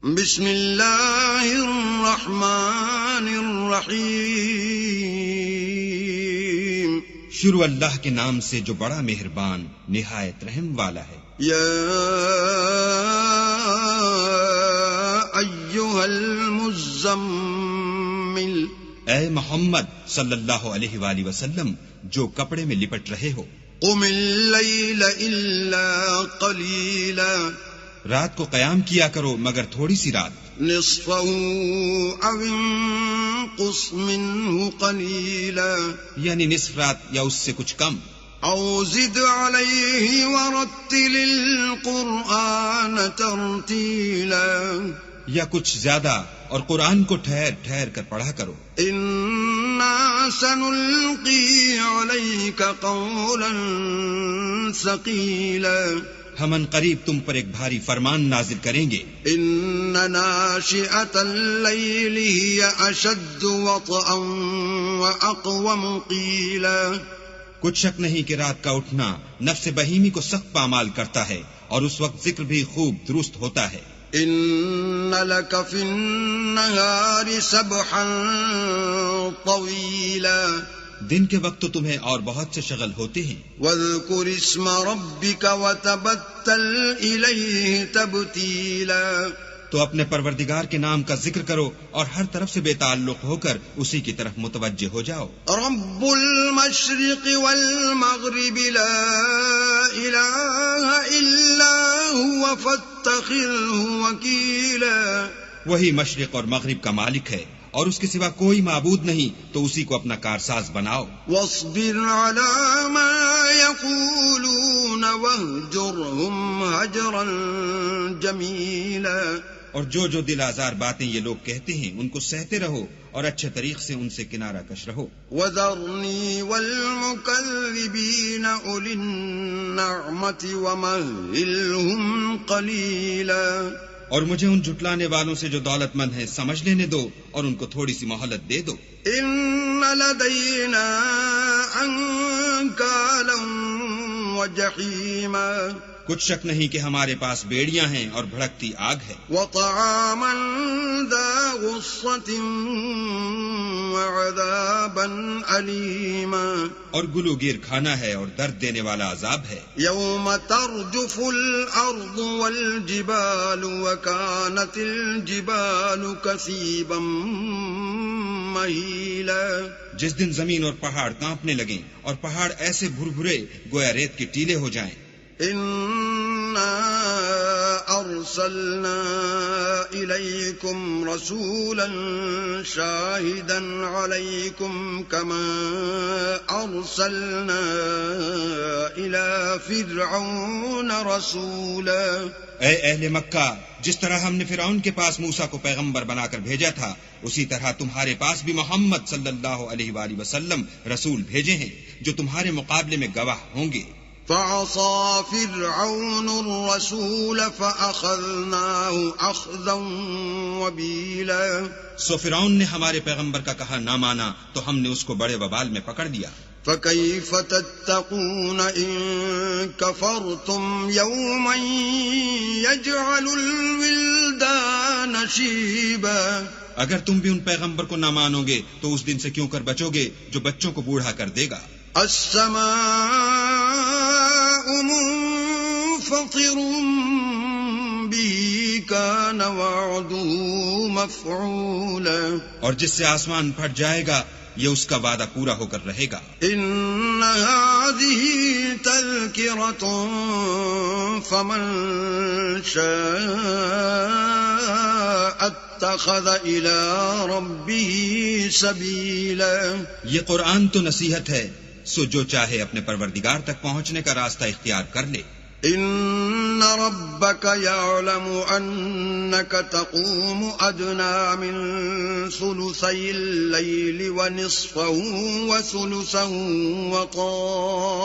بسم اللہ الرحمن الرحیم، شروع اللہ کے نام سے جو بڑا مہربان نہایت رحم والا ہے۔ یا ایھا المزمل، اے محمد صلی اللہ علیہ وآلہ وسلم جو کپڑے میں لپٹ رہے ہو، قم اللیل الا قلیلا، رات کو قیام کیا کرو مگر تھوڑی سی رات، نصفہ او انقص منہ قلیلا، یعنی نصف رات یا اس سے کچھ کم، او زد علیہ ورتل القرآن ترتیلا، یا کچھ زیادہ اور قرآن کو ٹھہر ٹھہر کر پڑھا کرو۔ انا سنلقی علیک قولا ثقیلا، ہم ان قریب تم پر ایک بھاری فرمان نازل کریں گے۔ ان ناشئۃ اللیل ہی اشد وطئا واقوم قیلا، کچھ شک نہیں کہ رات کا اٹھنا نفس بہیمی کو سخت پامال کرتا ہے اور اس وقت ذکر بھی خوب درست ہوتا ہے۔ ان لک فی النہار سبحا طویلا، دن کے وقت تو تمہیں اور بہت سے شغل ہوتے ہیں۔ واذکر اسم ربک وتبتل الیہ تبتیلا، تو اپنے پروردگار کے نام کا ذکر کرو اور ہر طرف سے بے تعلق ہو کر اسی کی طرف متوجہ ہو جاؤ۔ رب المشرق والمغرب لا الہ الا هو فاتخذہ وکیلا، وہی مشرق اور مغرب کا مالک ہے اور اس کے سوا کوئی معبود نہیں، تو اسی کو اپنا کارساز بناؤ۔ واصبر على ما يقولون واهجرهم هجرا جمیلا، اور جو جو دل آزار باتیں یہ لوگ کہتے ہیں ان کو سہتے رہو اور اچھے طریق سے ان سے کنارہ کش رہو۔ وذرنی والمکذبین اولی النعمۃ ومہلہم قلیلا، اور مجھے ان جھٹلانے والوں سے جو دولت مند ہیں سمجھ لینے دو اور ان کو تھوڑی سی مہلت دے دو۔ ان لدینا انکالا وجحیما، کچھ شک نہیں کہ ہمارے پاس بیڑیاں ہیں اور بھڑکتی آگ ہے، وطعاما ذا غصۃ وعذابا علیما، اور گلوگیر کھانا ہے اور درد دینے والا عذاب ہے۔ یوم ترجف الارض والجبال وکانت الجبال کثیبا مہیلا، جس دن زمین اور پہاڑ کانپنے لگیں اور پہاڑ ایسے بھربھرے گویا ریت کے ٹیلے ہو جائیں۔ انا ارسلنا الیکم رسولا شاہدا علیکم کما ارسلنا الی فرعون رسولا، اے اہل مکہ، جس طرح ہم نے فرعون کے پاس موسیٰ کو پیغمبر بنا کر بھیجا تھا، اسی طرح تمہارے پاس بھی محمد صلی اللہ علیہ وآلہ وسلم رسول بھیجے ہیں جو تمہارے مقابلے میں گواہ ہوں گے۔ فعصى فرعون الرسول فأخذناه أخذا وبيلا، سو فرعون نے ہمارے پیغمبر کا کہا نہ مانا تو ہم نے اس کو بڑے وبال میں پکڑ لیا۔ فكيف تتقون إن كفرتم يوما يجعل الولدان شيبا، اگر تم بھی ان پیغمبر کو نہ مانو گے تو اس دن سے کیوں کر بچو گے جو بچوں کو بوڑھا کر دے گا۔ السماء منفطر به كان وعده مفعولا، اور جس سے آسمان پھٹ جائے گا یہ اس کا وعدہ پورا ہو کر رہے گا۔ ان هذه تذکرۃ فمن شاء اتخذ الى ربه سبیلا، یہ قرآن تو نصیحت ہے، سو جو چاہے اپنے پروردگار تک پہنچنے کا راستہ اختیار کر لے۔ ان ربک یعلم انک تقوم ادنی من ثلثی اللیل ونصفہ وثلثہ وطائفۃ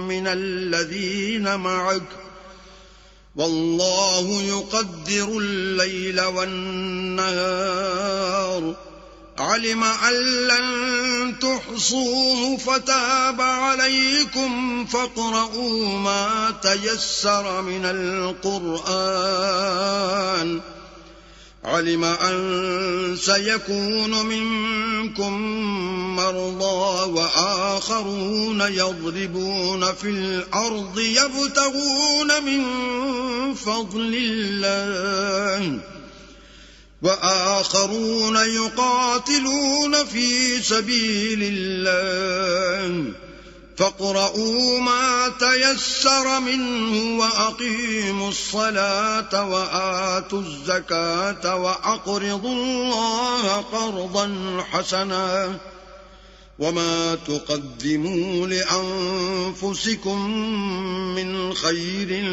من الذین معک واللہ یقدر اللیل والنہار، علم أن لن تحصوه فتاب عليكم فاقرؤوا ما تيسر من القرآن علم أن سيكون منكم مرضى وآخرون يضربون في الأرض يبتغون من فضل الله وآخرون يقاتلون في سبيل الله فاقرؤوا ما تيسر منه وأقيموا الصلاة وآتوا الزكاة وأقرضوا الله قرضا حسنا وما تقدموا لأنفسكم من خير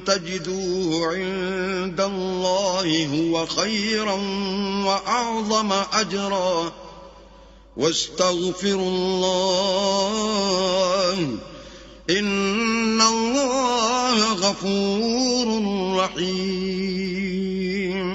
تجدوه عند الله هو خيرا وأعظم أجرا واستغفروا الله إن الله غفور رحيم.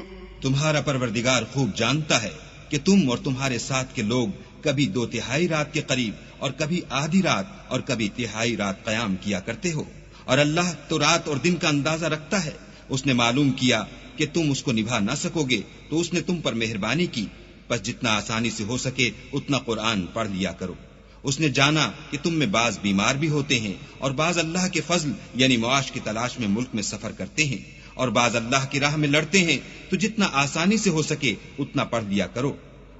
تمہارا پروردگار خوب جانتا ہے کہ تم اور تمہارے ساتھ کے لوگ کبھی 2/3 رات کے قریب اور کبھی آدھی رات اور کبھی 1/3 رات قیام کیا کرتے ہو، اور اللہ تو رات اور دن کا اندازہ رکھتا ہے. اس نے معلوم کیا کہ تم اس کو نبھا نہ سکو گے تو اس نے تم پر مہربانی کی، بس جتنا آسانی سے ہو سکے اتنا قرآن پڑھ لیا کرو. اس نے جانا کہ تم میں بعض بیمار بھی ہوتے ہیں اور بعض اللہ کے فضل یعنی معاش کی تلاش میں ملک میں سفر کرتے ہیں اور بعض اللہ کی راہ میں لڑتے ہیں، تو جتنا آسانی سے ہو سکے اتنا پڑھ لیا کرو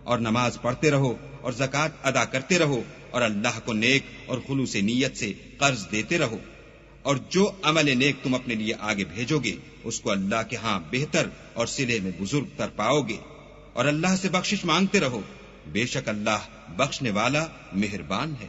اور نماز پڑھتے رہو اور زکوٰۃ ادا کرتے رہو اور اللہ کو نیک اور خلوص نیت سے قرض دیتے رہو، اور جو عمل نیک تم اپنے لیے آگے بھیجو گے اس کو اللہ کے ہاں بہتر اور صلے میں بزرگ تر پاؤ گے، اور اللہ سے بخشش مانگتے رہو، بے شک اللہ بخشنے والا مہربان ہے.